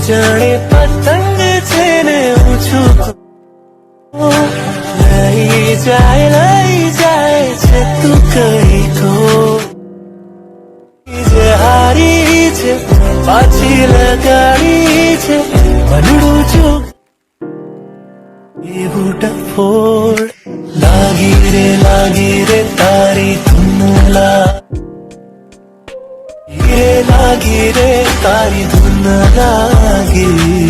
જાણે પતંગ છે ને ઊંચું લઈ જાય છે તું કઈ તો જે હારી છે પાછી લગાડી છે મનડું જો એવું ટફોડ લાગી રે તારી ધૂન લાગી રે તારી ધૂન લાગી.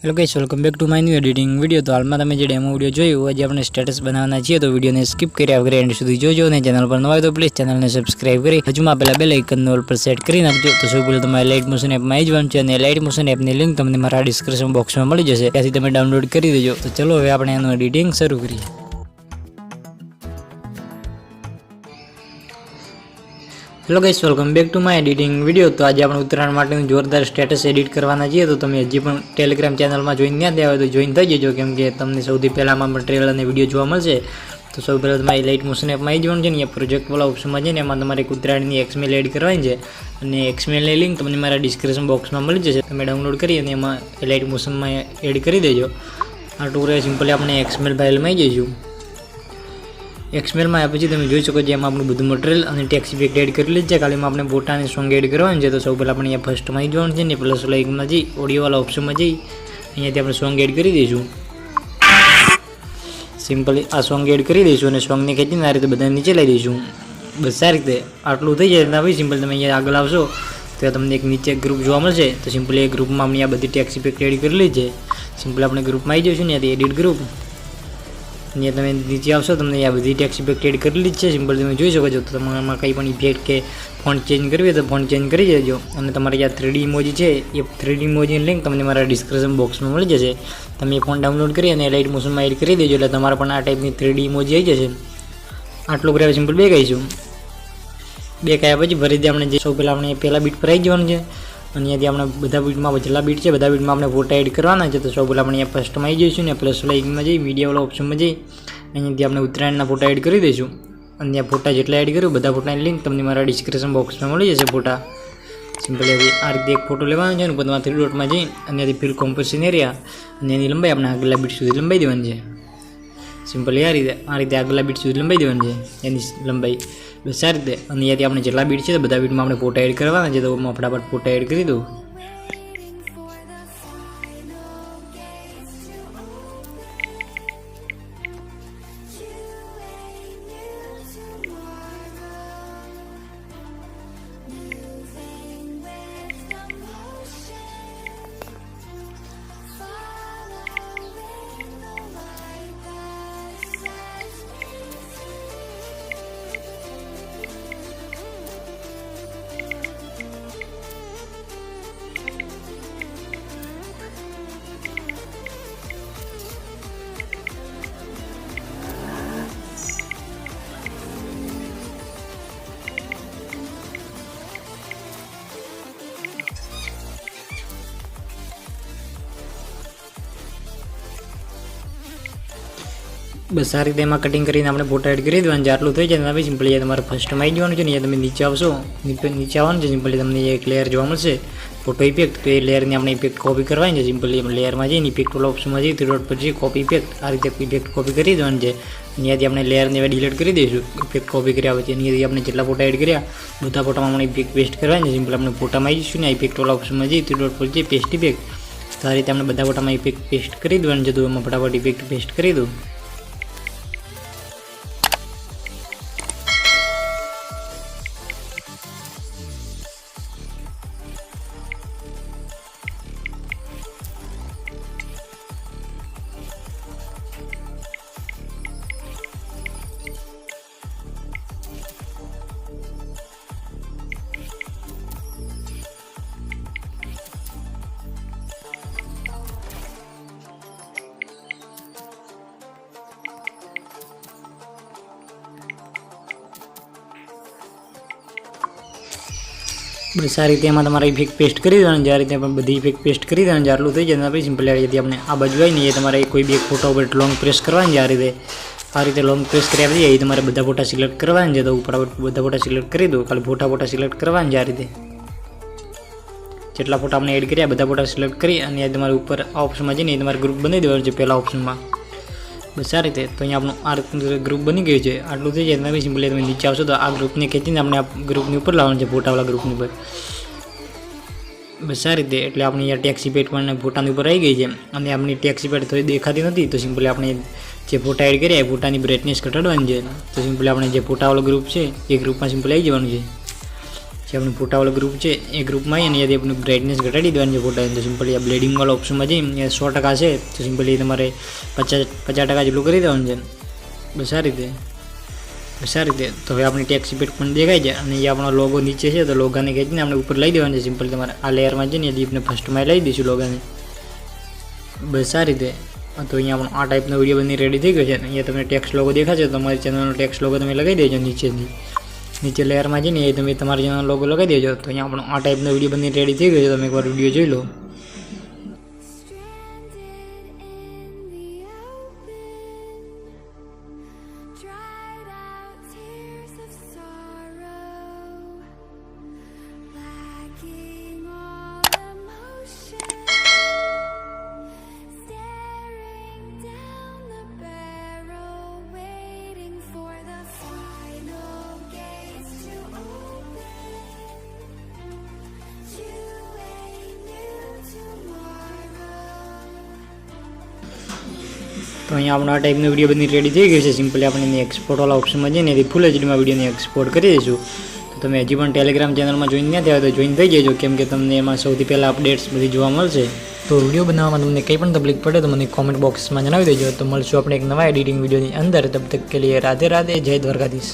Hello guys, welcome back to my new editing video. તો હાલમાં તમે જે ડેમો વિડીયો જોયું, આજે આપણે સ્ટેટસ બનાવવાના છીએ, તો વિડીયોને સ્કીપ કર્યા વગર એન્ડ સુધી જોજો. અને ચેનલ પર નવા હોય તો પ્લીઝ ચેનલને સબસ્ક્રાઇબ કરી હજુમાં પહેલાં બેલ આઇકનને ઓલ પર સેટ કરી નાખજો. તો સૌ પહેલાં તમારે લાઇટ મોશન એપમાં આવી જવાનું છે, અને લાઇટ મોશન એપની લિંક તમને મારા ડિસ્ક્રિપ્શન બોક્સમાં મળી જશે, ત્યાંથી તમે ડાઉનલોડ કરી દેજો. તો ચલો હવે આપણે એનું એડિટિંગ શરૂ કરીએ. Hello guys, welcome back to my editing video. તો આજે આપણે ઉત્તરાયણ માટેનું જોરદાર સ્ટેટસ એડિટ કરવાના છીએ. તો તમે હજી પણ ટેલિગ્રામ ચેનલમાં જોઈન ના થયા હોય તો જોઈન થઈ જજો, કેમ કે તમને સૌથી પહેલાંમાં પણ ટ્રેલર અને વિડીયો જોવા મળશે. તો સૌ પહેલાં તમારી લાઇટ મોશન એપમાં આવી જવાનું છે ને, અહીંયા પ્રોજેક્ટવાળા ઓપ્શનમાં છે ને, એમાં તમારે એક ઉત્તરાયણની એક્સમેલ એડ કરવાની છે, અને એક્સમેલની લિંક તમને મારા ડિસ્ક્રિપ્શન બોક્સમાં મળી જશે. તમે ડાઉનલોડ કરી અને એમાં લાઇટ મોશનમાં એડ કરી દેજો. આ ટૂરે સિમ્પલી આપણે એક્સમેલ ફાઇલમાં આવી જઈશું. એક્સમેલમાં આવ્યા પછી તમે જોઈ શકો છો એમાં આપણું બધું મટીરિયલ અને ટેક્સ ઇફેક્ટ એડ કરેલી છે. ખાલી આપણે ફોટા અને સોંગ એડ કરવાનું છે. તો સૌ પહેલાં આપણે અહીંયા ફર્સ્ટમાં આવી જવાનું છે ને, પ્લસ લાઇકમાં જઈ ઓડિયોવાળા ઓપ્શનમાં જઈ અહીંયાથી આપણે સોંગ એડ કરી દઈશું. સિમ્પલી આ સોંગ એડ કરી દઈશું અને સોંગને ખેંચીને આ રીતે બધા નીચે લઈ દઈશું. બસ આ રીતે આટલું થઈ જાય. ભાઈ સિમ્પલ તમે અહીંયા આગળ આવશો તો તમને એક નીચે ગ્રુપ જોવા મળશે. તો સિમ્પલી એ ગ્રુપમાં આપણે આ બધી ટેક્સ ઇફેક્ટ એડ કરેલી છે. સિમ્પલી આપણે ગ્રુપમાં આવી જઈશું ને, ત્યાંથી એડિટ ગ્રુપ અહીંયા તમે નીચે આવશો તમને આ બધી ટેક્સ ઇફેક્ટ એડ કરેલી જ છે. સિમ્પલ તમે જોઈ શકો છો. તો તમારામાં કંઈ પણ ઇફેક્ટ કે ફોન્ટ ચેન્જ કરવી હોય તો ફોન્ટ ચેન્જ કરી દેજો. અને તમારે જે 3D ઇમોજી છે એ 3D ઇમોજીની લિંક તમને મારા ડિસ્ક્રિપ્શન બોક્સમાં મળી જશે. તમે એ ફોન ડાઉનલોડ કરી અને લાઇટ મોશનમાં એડ કરી દેજો, એટલે તમારે પણ આ ટાઈપની 3D ઇમોજી આવી જશે. આટલું કર્યા સિમ્પલ બે કહીશું. બે કહ્યા પછી ફરીથી આપણે જે સૌ પહેલાં આપણે પહેલાં બીટ પર આવી જવાનું છે, અને અહીંયાથી આપણે બધા બીટમાં જેટલા બીટ છે બધા બીટમાં આપણે ફોટા એડ કરવાના છે. તો સૌ પહેલાં આપણે અહીંયા ફર્સ્ટમાં આવી જઈશું ને, પ્લસ લાઇકમાં જઈ મીડિયાવાળા ઓપ્શનમાં જઈ અહીંયાથી આપણે ઉત્તરાયણના ફોટા એડ કરી દઈશું. અને ત્યાં ફોટા જેટલા એડ કર્યું બધા ફોટાની લિંક તમને મારા ડિસ્ક્રિપ્શન બોક્સમાં મળી જશે. ફોટા સિમ્પલી આ રીતે એક ફોટો લેવાનો છે ને, પછી 3 ડોટમાં જઈ અને ત્યાંથી ફિલ કોમ્પોઝિશન એરિયા અને એની લંબાઈ આપણે આગલા બીટ સુધી લંબાઈ દેવાની છે. સિમ્પલી આ રીતે આગલા બીટ સુધી લંબાઈ દેવાની છે એની લંબાઈ. બસ આ રીતે. અને અહીંયાથી આપણે જેટલા બીટ છે બધા બીટમાં આપણે ફોટા એડ કરવાના છે. તો હું ફટાફટ ફોટા એડ કરી દઉં. બસ આ રીતે એમાં કટિંગ કરીને આપણે ફોટા એડ કરી દેવાનું છે. આટલું થઈ જાય. હવે સિમ્પલી તમારે ફર્સ્ટમાં આવી જવાનું છે ને, તમે નીચે આવશો, નીચે આવવાનું છે. સિમ્પલી તમને એક લેયર જોવા મળશે ફોટો ઇફેક્ટ. તો એ લેયરની આપણે ઇફેક્ટ કોપી કરવાની છે. સિમ્પલી લેયરમાં જઈને ઇફેક્ટ વાળા ઓપ્શનમાં જઈ 3 ડોટ પર જઈ કોપી ઇફેક્ટ આ રીતે ઇફેક્ટ કોપી કરી દેવાની છે. અહીંયાથી આપણે લેયરને હવે ડિલીટ કરી દઈશું ઇફેક્ટ કોપી કર્યા પછી. અહીંયાથી આપણે જેટલા ફોટા એડ કર્યા બધા ફોટામાં આપણે ઇફેક્ટ પેસ્ટ કરવાની છે. સિમ્પલી આપણે ફોટામાં આવી જઈશું ને, ઇફેક્ટ વાળા ઓપ્શનમાં જઈ 3 ડોટ પર જઈ પેસ્ટ ઇફેક્ટ. તો આ રીતે આપણે બધા ફોટામાં ઇફેક્ટ પેસ્ટ કરી દેવાની છે. તો એમાં ફટાફટ ઇફેક્ટ પેસ્ટ કરી દઉં. બસ આ રીતે એમાં તમારે ઇફેક્ટ પેસ્ટ કરી દેવાનું. જે આ રીતે આપણે બધી ઇફેક્ટ પેસ્ટ કરી દેવાનું. આટલું થઈ જાય પછી સિમ્પલી આ રીતે આપણે આ બાજુ આવીને એ તમારે કોઈ બી એક ફોટો ઉપર લોંગ પ્રેસ કરવાની છે. આ રીતે આ રીતે લોંગ પ્રેસ કરી આપી દઈએ. તમારે બધા ફોટા સિલેક્ટ કરવાના છે તો ઉપર બધા ફોટા સિલેક્ટ કરી દો. ખાલી ફોટા સિલેક્ટ કરવાના છે. આ રીતે જેટલા ફોટા આપણે એડ કર્યા બધા ફોટા સિલેક્ટ કરી અને તમારે ઉપર આ ઓપ્શનમાં જઈને તમારે ગ્રુપ બનાવી દેવાનું છે પહેલા ઓપ્શનમાં. બસ આ રીતે. તો અહીંયા આપણું આ રીતનું ગ્રુપ બની ગયું છે. આટલું થઈ જાય તમે સિમ્પલી તમે નીચે આવશો તો આ ગ્રુપને ખેંચીને આપણે આ ગ્રુપની ઉપર લાવવાનું છે, ફોટાવાળા ગ્રુપની ઉપર. બસ આ રીતે. એટલે આપણે અહીંયા ટેક્સી પેડ પણ ફોટાની ઉપર આવી ગઈ છે અને આપણી ટેક્સી પેડ થોડી દેખાતી નથી તો સિમ્પલી આપણે જે ફોટા એડ કર્યા એ ફોટાની બ્રાઇટનેસ ઘટાડવાની છે. તો સિમ્પલી આપણે જે ફોટાવાળો ગ્રુપ છે એ ગ્રુપમાં સિમ્પલી આવી જવાનું છે. જે આપણું ફોટાવાળો ગ્રુપ છે એ ગ્રુપમાં આવીને અહીંયાથી આપણી બ્રાઇટનેસ ઘટાડી દેવાની છે ફોટાની. તો સિમ્પલી આ બ્લેડિંગવાળા ઓપ્શનમાં જઈને 100% છે તો સિમ્પલી તમારે 50% જેટલું કરી દેવાનું છે. બસ આ રીતે. તો હવે આપણી ટેક્સી પેડ પણ દેખાય છે અને એ આપણો લોગો નીચે છે તો લોગાને ખેંચીને આપણે ઉપર લઈ દેવાનું છે. સિમ્પલી તમારે આ લેયરમાં જઈને આપણે ફર્સ્ટમાં લઈ દઈશું લોગાને. બસ આ રીતે. તો અહીંયા આપણો આ ટાઈપનો વિડીયો બની રેડી થઈ ગયો છે. અહીંયા તમને ટેક્સ્ટ લોગો દેખાશે તો તમારી ચેનલનો ટેક્સ્ટ લોગો તમે લગાવી દેજો નીચે લેયરમાં જઈને એ તમે તમારી ચેનલનો લોગો લગાવી દેજો. તો અહીંયા આપણો આ ટાઈપનો વિડીયો બની રેડી થઈ ગયો છે. તમે એકવાર વિડીયો જોઈ લો. તો અહીંયા આપણો આ ટાઈપનો વિડીયો બની રેડી થઈ ગયો છે. સિમ્પલી આપણે એની એક્સપોર્ટવાળા ઓપ્શનમાં જઈને એથી ફૂલ એચડીમાં વિડીયોને એક્સપોર્ટ કરી દઈશું. તો તમે હજી પણ ટેલિગ્રામ ચેનલમાં જોઈન ન થયા હોય તો જોઈન થઈ જજો, કેમ કે તમને એમાં સૌથી પહેલાં અપડેટ્સ બધી જોવા મળશે. તો વિડીયો બનાવવામાં તમને કંઈ પણ તકલીફ પડે તો મને કોમેન્ટ બોક્સમાં જણાવી દેજો. તો મળશું આપણે એક નવા એડિટિંગ વિડીયોની અંદર. તબ તક કે લીએ રાધે રાધે. જય દ્વારકાધીશ.